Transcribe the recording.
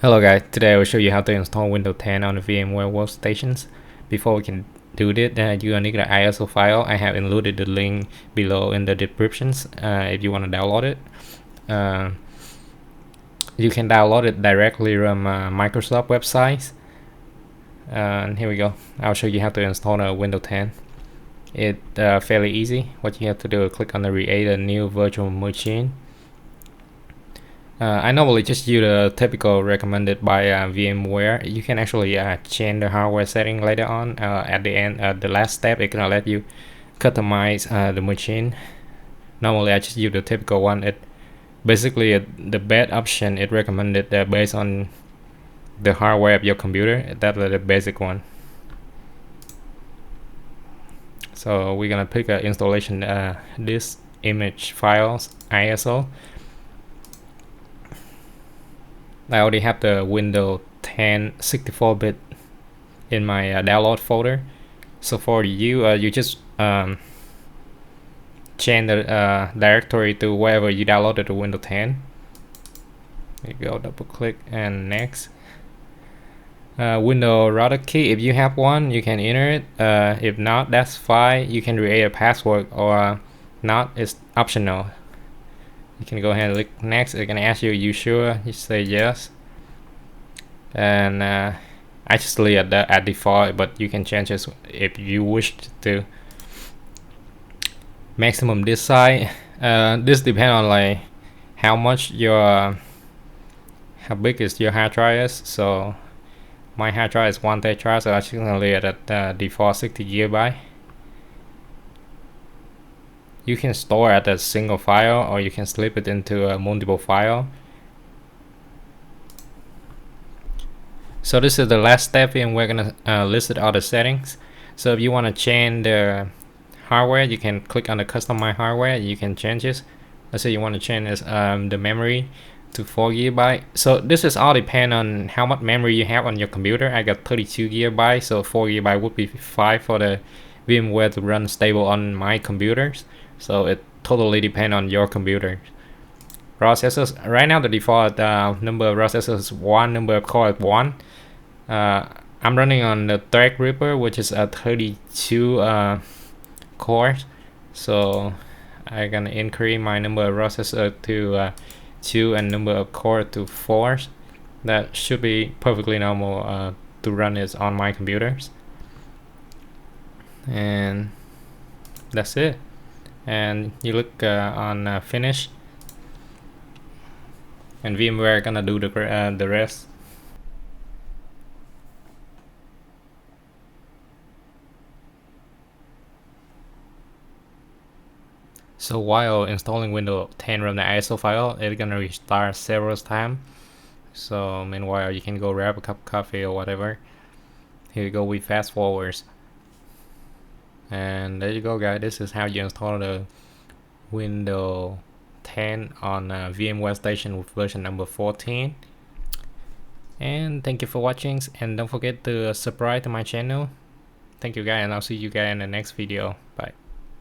Hello guys, today I will show you how to install Windows 10 on the VMware Workstations. Before we can do this, you need the ISO file. I have included the link below in the descriptions if you want to download it. You can download it directly from Microsoft websites. And here we go. I'll show you how to install Windows 10. It's fairly easy. What you have to do is click on the create a new virtual machine. I normally just use the typical recommended by VMware. You can actually change the hardware setting later on. At the end, the last step, it's gonna let you customize the machine. Normally, I just use the typical one. It basically the best option. It recommended based on the hardware of your computer. That's the basic one. So we're gonna pick installation this image files ISO. I already have the Windows 10 64-bit in my download folder. So for you, you just change the directory to wherever you downloaded the Windows 10. There you go, double click and next. Windows router key, if you have one, you can enter it. If not, that's fine. You can create a password or not, it's optional. You can go ahead and click next. It's gonna ask you, you sure? You say yes. And I just leave it at default, but you can change it if you wish to. Maximum disk size. This depends on like how big is your hard drive is. So my hard drive is 1 terabyte, so I'm just gonna leave it at default 60 GB. You can store at a single file, or you can split it into a multiple file. So this is the last step, and we're gonna list all the settings. So if you want to change the hardware, you can click on the customize hardware. You can change it. Let's say you want to change this, the memory to 4 GB. So this is all depend on how much memory you have on your computer. I got 32 GB, so 4 GB would be fine for the VMware to run stable on my computers. So it totally depends on your computer. Processors, right now the default number of processors is 1, number of core is 1. I'm running on the Threadripper, which is a 32 cores. So I'm gonna increase my number of processors to 2 and number of core to 4. That should be perfectly normal to run this on my computers. And that's it. And you look on finish, and VMware gonna do the rest. So while installing Windows 10 from the ISO file, it's gonna restart several times. So meanwhile, you can go grab a cup of coffee or whatever. Here you go, we fast forwards. And there you go guys, this is how you install the Windows 10 on VMware Workstation with version number 14. And thank you for watching, and don't forget to subscribe to my channel. Thank you guys, and I'll see you guys in the next video. Bye.